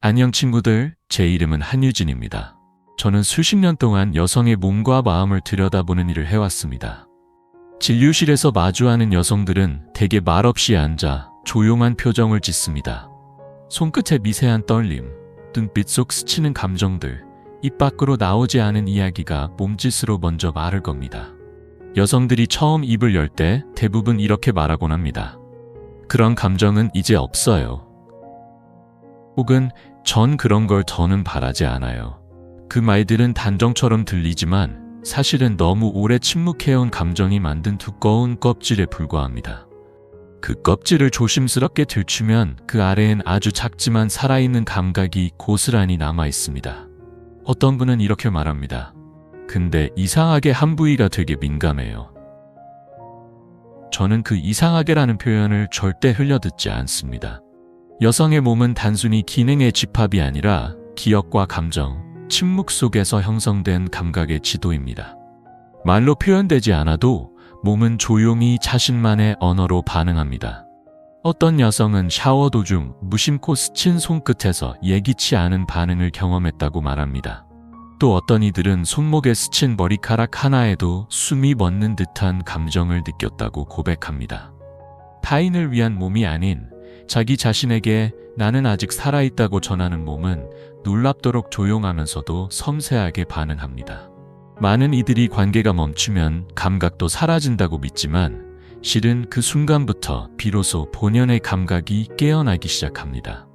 안녕 친구들, 제 이름은 한유진입니다. 저는 수십 년 동안 여성의 몸과 마음을 들여다보는 일을 해왔습니다. 진료실에서 마주하는 여성들은 대개 말없이 앉아 조용한 표정을 짓습니다. 손끝의 미세한 떨림, 눈빛 속 스치는 감정들, 입 밖으로 나오지 않은 이야기가 몸짓으로 먼저 말을 겁니다. 여성들이 처음 입을 열 때 대부분 이렇게 말하곤 합니다. 그런 감정은 이제 없어요. 혹은 전 그런 걸 더는 바라지 않아요. 그 말들은 단정처럼 들리지만 사실은 너무 오래 침묵해온 감정이 만든 두꺼운 껍질에 불과합니다. 그 껍질을 조심스럽게 들추면 그 아래엔 아주 작지만 살아있는 감각이 고스란히 남아 있습니다. 어떤 분은 이렇게 말합니다. 근데 이상하게 한 부위가 되게 민감해요. 저는 그 이상하게라는 표현을 절대 흘려듣지 않습니다. 여성의 몸은 단순히 기능의 집합이 아니라 기억과 감정, 침묵 속에서 형성된 감각의 지도입니다. 말로 표현되지 않아도 몸은 조용히 자신만의 언어로 반응합니다. 어떤 여성은 샤워 도중 무심코 스친 손끝에서 예기치 않은 반응을 경험했다고 말합니다. 또 어떤 이들은 손목에 스친 머리카락 하나에도 숨이 멎는 듯한 감정을 느꼈다고 고백합니다. 타인을 위한 몸이 아닌 자기 자신에게 나는 아직 살아있다고 전하는 몸은 놀랍도록 조용하면서도 섬세하게 반응합니다. 많은 이들이 관계가 멈추면 감각도 사라진다고 믿지만 실은 그 순간부터 비로소 본연의 감각이 깨어나기 시작합니다.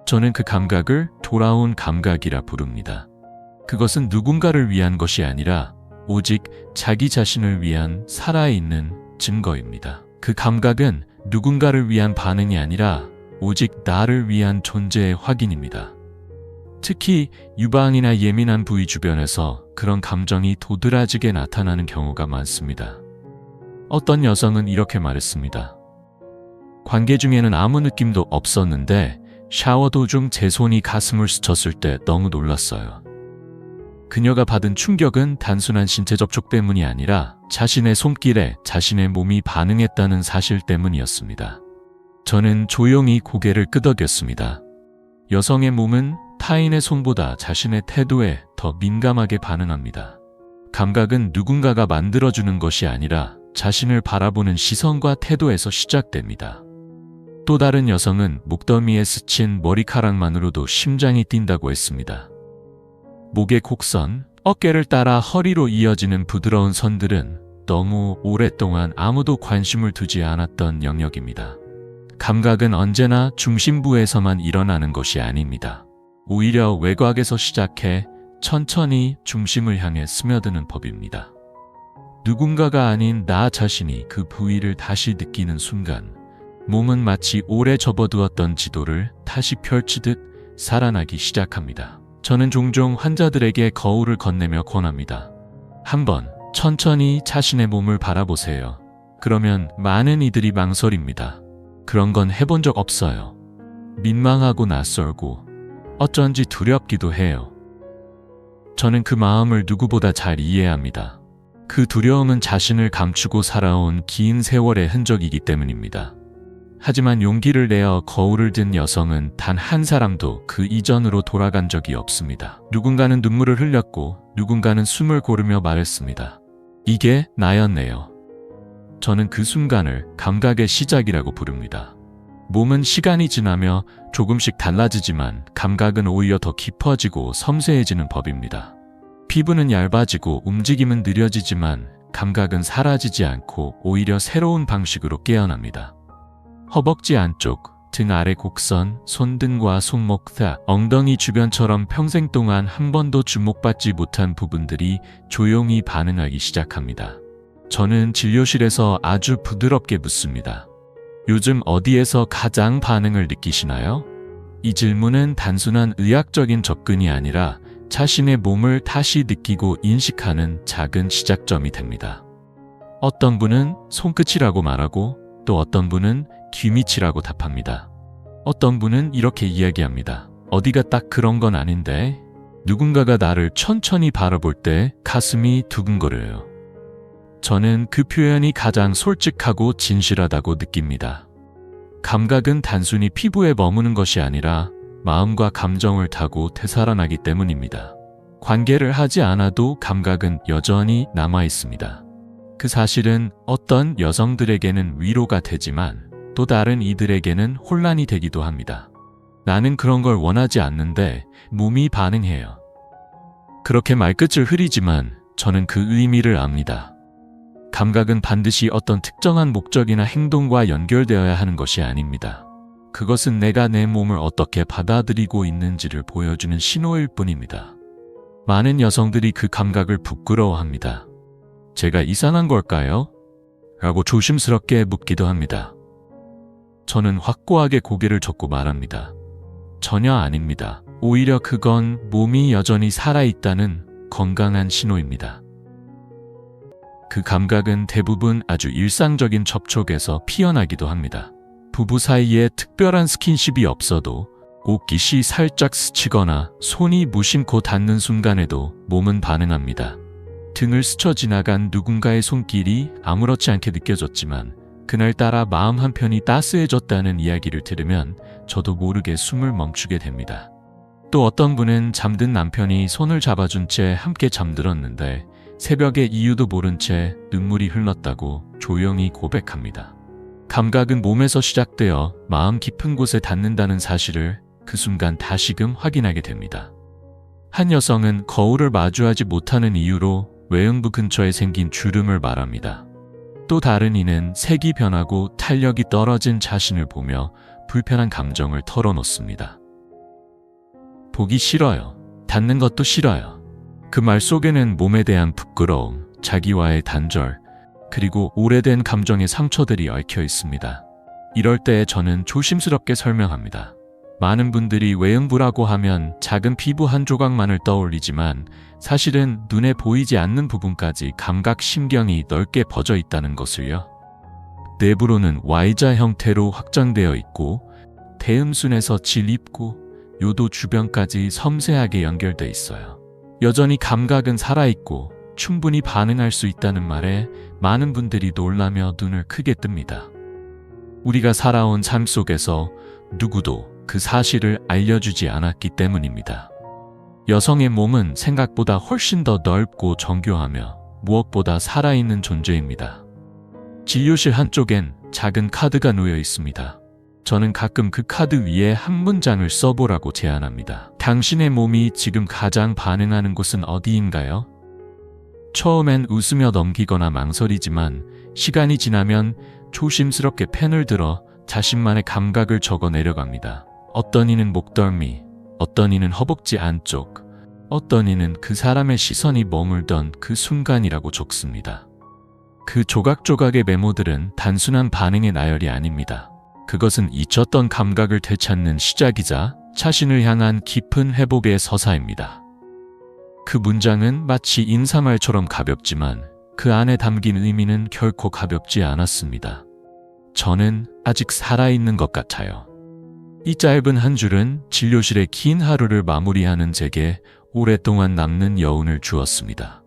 저는 그 감각을 돌아온 감각이라 부릅니다. 그것은 누군가를 위한 것이 아니라 오직 자기 자신을 위한 살아있는 증거입니다. 그 감각은 누군가를 위한 반응이 아니라 오직 나를 위한 존재의 확인입니다. 특히 유방이나 예민한 부위 주변에서 그런 감정이 도드라지게 나타나는 경우가 많습니다. 어떤 여성은 이렇게 말했습니다. 관계 중에는 아무 느낌도 없었는데 샤워 도중 제 손이 가슴을 스쳤을 때 너무 놀랐어요. 그녀가 받은 충격은 단순한 신체 접촉 때문이 아니라 자신의 손길에 자신의 몸이 반응했다는 사실 때문이었습니다. 저는 조용히 고개를 끄덕였습니다. 여성의 몸은 타인의 손보다 자신의 태도에 더 민감하게 반응합니다. 감각은 누군가가 만들어주는 것이 아니라 자신을 바라보는 시선과 태도에서 시작됩니다. 또 다른 여성은 목덜미에 스친 머리카락만으로도 심장이 뛴다고 했습니다. 목의 곡선, 어깨를 따라 허리로 이어지는 부드러운 선들은 너무 오랫동안 아무도 관심을 두지 않았던 영역입니다. 감각은 언제나 중심부에서만 일어나는 것이 아닙니다. 오히려 외곽에서 시작해 천천히 중심을 향해 스며드는 법입니다. 누군가가 아닌 나 자신이 그 부위를 다시 느끼는 순간, 몸은 마치 오래 접어두었던 지도를 다시 펼치듯 살아나기 시작합니다. 저는 종종 환자들에게 거울을 건네며 권합니다. 한번 천천히 자신의 몸을 바라보세요. 그러면 많은 이들이 망설입니다. 그런 건 해본 적 없어요. 민망하고 낯설고 어쩐지 두렵기도 해요. 저는 그 마음을 누구보다 잘 이해합니다. 그 두려움은 자신을 감추고 살아온 긴 세월의 흔적이기 때문입니다. 하지만 용기를 내어 거울을 든 여성은 단 한 사람도 그 이전으로 돌아간 적이 없습니다. 누군가는 눈물을 흘렸고 누군가는 숨을 고르며 말했습니다. 이게 나였네요. 저는 그 순간을 감각의 시작이라고 부릅니다. 몸은 시간이 지나며 조금씩 달라지지만 감각은 오히려 더 깊어지고 섬세해지는 법입니다. 피부는 얇아지고 움직임은 느려지지만 감각은 사라지지 않고 오히려 새로운 방식으로 깨어납니다. 허벅지 안쪽, 등 아래 곡선, 손등과 손목 사, 엉덩이 주변처럼 평생 동안 한 번도 주목받지 못한 부분들이 조용히 반응하기 시작합니다. 저는 진료실에서 아주 부드럽게 묻습니다. 요즘 어디에서 가장 반응을 느끼시나요? 이 질문은 단순한 의학적인 접근이 아니라 자신의 몸을 다시 느끼고 인식하는 작은 시작점이 됩니다. 어떤 분은 손끝이라고 말하고 또 어떤 분은 귀밑이라고 답합니다. 어떤 분은 이렇게 이야기합니다. 어디가 딱 그런 건 아닌데 누군가가 나를 천천히 바라볼 때 가슴이 두근거려요. 저는 그 표현이 가장 솔직하고 진실하다고 느낍니다. 감각은 단순히 피부에 머무는 것이 아니라 마음과 감정을 타고 되살아나기 때문입니다. 관계를 하지 않아도 감각은 여전히 남아 있습니다. 그 사실은 어떤 여성들에게는 위로가 되지만 또 다른 이들에게는 혼란이 되기도 합니다. 나는 그런 걸 원하지 않는데 몸이 반응해요. 그렇게 말끝을 흐리지만 저는 그 의미를 압니다. 감각은 반드시 어떤 특정한 목적이나 행동과 연결되어야 하는 것이 아닙니다. 그것은 내가 내 몸을 어떻게 받아들이고 있는지를 보여주는 신호일 뿐입니다. 많은 여성들이 그 감각을 부끄러워합니다. 제가 이상한 걸까요? 라고 조심스럽게 묻기도 합니다. 저는 확고하게 고개를 젓고 말합니다. 전혀 아닙니다. 오히려 그건 몸이 여전히 살아있다는 건강한 신호입니다. 그 감각은 대부분 아주 일상적인 접촉에서 피어나기도 합니다. 부부 사이에 특별한 스킨십이 없어도 옷깃이 살짝 스치거나 손이 무심코 닿는 순간에도 몸은 반응합니다. 등을 스쳐 지나간 누군가의 손길이 아무렇지 않게 느껴졌지만 그날따라 마음 한편이 따스해졌다는 이야기를 들으면 저도 모르게 숨을 멈추게 됩니다. 또 어떤 분은 잠든 남편이 손을 잡아준 채 함께 잠들었는데 새벽에 이유도 모른 채 눈물이 흘렀다고 조용히 고백합니다. 감각은 몸에서 시작되어 마음 깊은 곳에 닿는다는 사실을 그 순간 다시금 확인하게 됩니다. 한 여성은 거울을 마주하지 못하는 이유로 외음부 근처에 생긴 주름을 말합니다. 또 다른 이는 색이 변하고 탄력이 떨어진 자신을 보며 불편한 감정을 털어놓습니다. 보기 싫어요. 닿는 것도 싫어요. 그 말 속에는 몸에 대한 부끄러움, 자기와의 단절, 그리고 오래된 감정의 상처들이 얽혀 있습니다. 이럴 때 저는 조심스럽게 설명합니다. 많은 분들이 외음부라고 하면 작은 피부 한 조각만을 떠올리지만 사실은 눈에 보이지 않는 부분까지 감각 신경이 넓게 퍼져 있다는 것을요. 내부로는 Y자 형태로 확장되어 있고 대음순에서 질입구, 요도 주변까지 섬세하게 연결돼 있어요. 여전히 감각은 살아있고 충분히 반응할 수 있다는 말에 많은 분들이 놀라며 눈을 크게 뜹니다. 우리가 살아온 삶 속에서 누구도 그 사실을 알려주지 않았기 때문입니다. 여성의 몸은 생각보다 훨씬 더 넓고 정교하며 무엇보다 살아있는 존재입니다. 진료실 한쪽엔 작은 카드가 놓여 있습니다. 저는 가끔 그 카드 위에 한 문장을 써보라고 제안합니다. 당신의 몸이 지금 가장 반응하는 곳은 어디인가요? 처음엔 웃으며 넘기거나 망설이지만 시간이 지나면 조심스럽게 펜을 들어 자신만의 감각을 적어 내려갑니다. 어떤 이는 목덜미, 어떤 이는 허벅지 안쪽, 어떤 이는 그 사람의 시선이 머물던 그 순간이라고 적습니다. 그 조각조각의 메모들은 단순한 반응의 나열이 아닙니다. 그것은 잊혔던 감각을 되찾는 시작이자 자신을 향한 깊은 회복의 서사입니다. 그 문장은 마치 인사말처럼 가볍지만 그 안에 담긴 의미는 결코 가볍지 않았습니다. 저는 아직 살아있는 것 같아요. 이 짧은 한 줄은 진료실의 긴 하루를 마무리하는 제게 오랫동안 남는 여운을 주었습니다.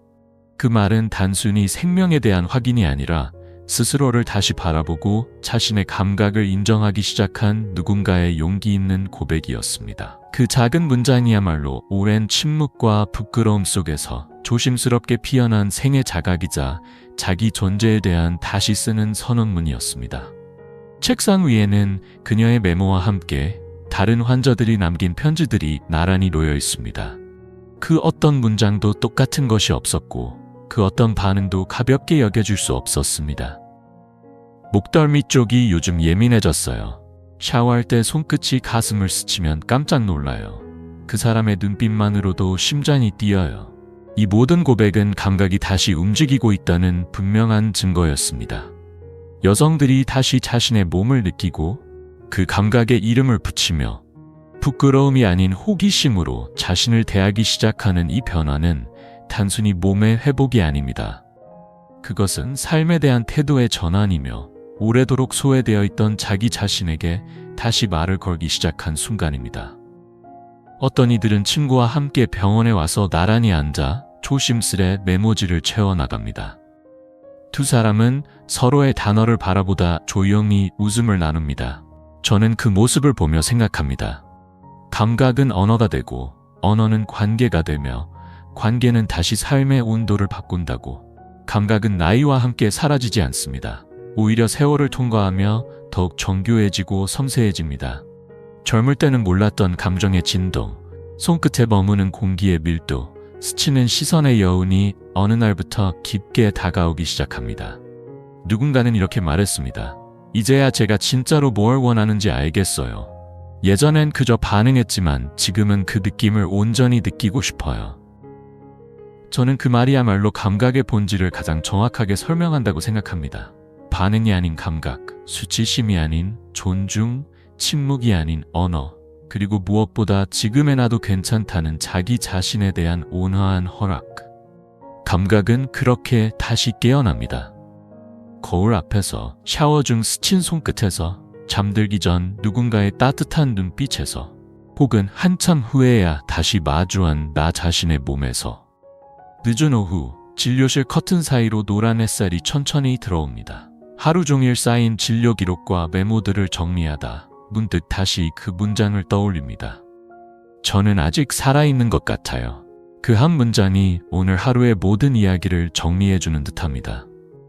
그 말은 단순히 생명에 대한 확인이 아니라 스스로를 다시 바라보고 자신의 감각을 인정하기 시작한 누군가의 용기 있는 고백이었습니다. 그 작은 문장이야말로 오랜 침묵과 부끄러움 속에서 조심스럽게 피어난 생의 자각이자 자기 존재에 대한 다시 쓰는 선언문이었습니다. 책상 위에는 그녀의 메모와 함께 다른 환자들이 남긴 편지들이 나란히 놓여 있습니다. 그 어떤 문장도 똑같은 것이 없었고 그 어떤 반응도 가볍게 여겨줄 수 없었습니다. 목덜미 쪽이 요즘 예민해졌어요. 샤워할 때 손끝이 가슴을 스치면 깜짝 놀라요. 그 사람의 눈빛만으로도 심장이 뛰어요. 이 모든 고백은 감각이 다시 움직이고 있다는 분명한 증거였습니다. 여성들이 다시 자신의 몸을 느끼고 그 감각에 이름을 붙이며 부끄러움이 아닌 호기심으로 자신을 대하기 시작하는 이 변화는 단순히 몸의 회복이 아닙니다. 그것은 삶에 대한 태도의 전환이며 오래도록 소외되어 있던 자기 자신에게 다시 말을 걸기 시작한 순간입니다. 어떤 이들은 친구와 함께 병원에 와서 나란히 앉아 조심스레 메모지를 채워나갑니다. 두 사람은 서로의 단어를 바라보다 조용히 웃음을 나눕니다. 저는 그 모습을 보며 생각합니다. 감각은 언어가 되고 언어는 관계가 되며 관계는 다시 삶의 온도를 바꾼다고. 감각은 나이와 함께 사라지지 않습니다. 오히려 세월을 통과하며 더욱 정교해지고 섬세해집니다. 젊을 때는 몰랐던 감정의 진동, 손끝에 머무는 공기의 밀도, 스치는 시선의 여운이 어느 날부터 깊게 다가오기 시작합니다. 누군가는 이렇게 말했습니다. 이제야 제가 진짜로 뭘 원하는지 알겠어요. 예전엔 그저 반응했지만 지금은 그 느낌을 온전히 느끼고 싶어요. 저는 그 말이야말로 감각의 본질을 가장 정확하게 설명한다고 생각합니다. 반응이 아닌 감각, 수치심이 아닌 존중, 침묵이 아닌 언어, 그리고 무엇보다 지금의 나도 괜찮다는 자기 자신에 대한 온화한 허락. 감각은 그렇게 다시 깨어납니다. 거울 앞에서, 샤워 중 스친 손끝에서, 잠들기 전 누군가의 따뜻한 눈빛에서, 혹은 한참 후에야 다시 마주한 나 자신의 몸에서. 늦은 오후, 진료실 커튼 사이로 노란 햇살이 천천히 들어옵니다. 하루 종일 쌓인 진료 기록과 메모들을 정리하다 문득 다시 그 문장을 떠올립니다. 저는 아직 살아있는 것 같아요. 그 한 문장이 오늘 하루의 모든 이야기를 정리해주는 듯합니다.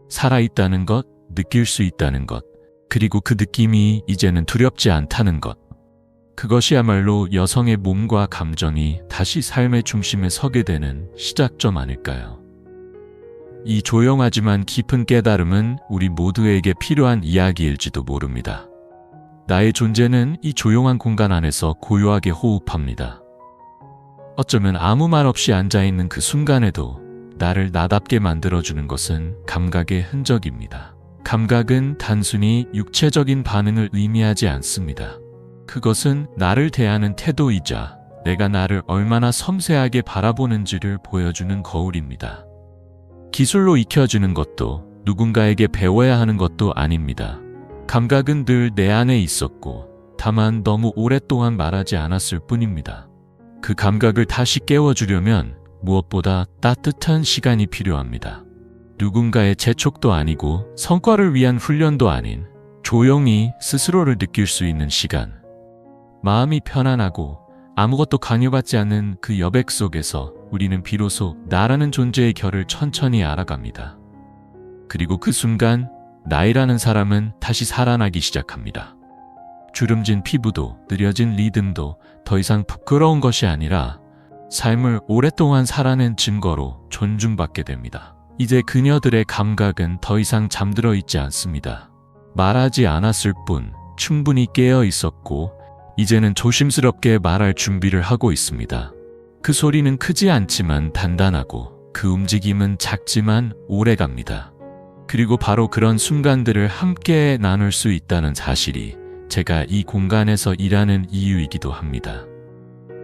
살아있다는 것, 느낄 수 있다는 것, 그리고 그 느낌이 이제는 두렵지 않다는 것. 그것이야말로 여성의 몸과 감정이 다시 삶의 중심에 서게 되는 시작점 아닐까요? 이 조용하지만 깊은 깨달음은 우리 모두에게 필요한 이야기일지도 모릅니다. 나의 존재는 이 조용한 공간 안에서 고요하게 호흡합니다. 어쩌면 아무 말 없이 앉아있는 그 순간에도 나를 나답게 만들어주는 것은 감각의 흔적입니다. 감각은 단순히 육체적인 반응을 의미하지 않습니다. 그것은 나를 대하는 태도이자 내가 나를 얼마나 섬세하게 바라보는지를 보여주는 거울입니다. 기술로 익혀주는 것도 누군가에게 배워야 하는 것도 아닙니다. 감각은 늘 내 안에 있었고 다만 너무 오랫동안 말하지 않았을 뿐입니다. 그 감각을 다시 깨워주려면 무엇보다 따뜻한 시간이 필요합니다. 누군가의 재촉도 아니고 성과를 위한 훈련도 아닌 조용히 스스로를 느낄 수 있는 시간. 마음이 편안하고 아무것도 강요받지 않는 그 여백 속에서 우리는 비로소 나라는 존재의 결을 천천히 알아갑니다. 그리고 그 순간 나이라는 사람은 다시 살아나기 시작합니다. 주름진 피부도 느려진 리듬도 더 이상 부끄러운 것이 아니라 삶을 오랫동안 살아낸 증거로 존중받게 됩니다. 이제 그녀들의 감각은 더 이상 잠들어 있지 않습니다. 말하지 않았을 뿐 충분히 깨어 있었고 이제는 조심스럽게 말할 준비를 하고 있습니다. 그 소리는 크지 않지만 단단하고 그 움직임은 작지만 오래갑니다. 그리고 바로 그런 순간들을 함께 나눌 수 있다는 사실이 제가 이 공간에서 일하는 이유이기도 합니다.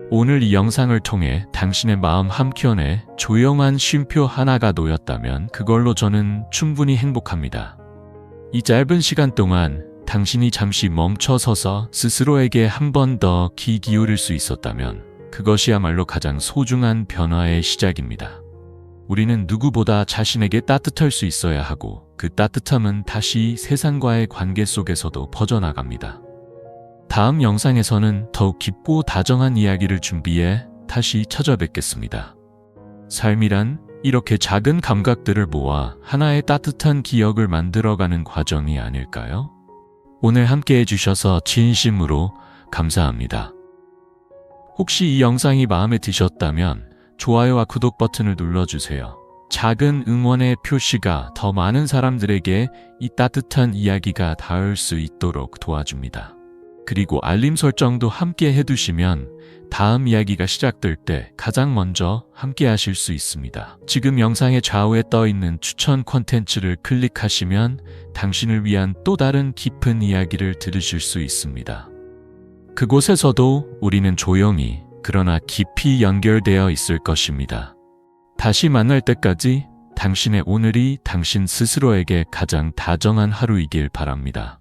오늘 이 영상을 통해 당신의 마음 한켠에 조용한 쉼표 하나가 놓였다면 그걸로 저는 충분히 행복합니다. 이 짧은 시간 동안 당신이 잠시 멈춰서서 스스로에게 한 번 더 귀 기울일 수 있었다면 그것이야말로 가장 소중한 변화의 시작입니다. 우리는 누구보다 자신에게 따뜻할 수 있어야 하고 그 따뜻함은 다시 세상과의 관계 속에서도 퍼져나갑니다. 다음 영상에서는 더욱 깊고 다정한 이야기를 준비해 다시 찾아뵙겠습니다. 삶이란 이렇게 작은 감각들을 모아 하나의 따뜻한 기억을 만들어가는 과정이 아닐까요? 오늘 함께 해주셔서 진심으로 감사합니다. 혹시 이 영상이 마음에 드셨다면 좋아요와 구독 버튼을 눌러주세요. 작은 응원의 표시가 더 많은 사람들에게 이 따뜻한 이야기가 닿을 수 있도록 도와줍니다. 그리고 알림 설정도 함께 해두시면 다음 이야기가 시작될 때 가장 먼저 함께 하실 수 있습니다. 지금 영상의 좌우에 떠있는 추천 콘텐츠를 클릭하시면 당신을 위한 또 다른 깊은 이야기를 들으실 수 있습니다. 그곳에서도 우리는 조용히 그러나 깊이 연결되어 있을 것입니다. 다시 만날 때까지 당신의 오늘이 당신 스스로에게 가장 다정한 하루이길 바랍니다.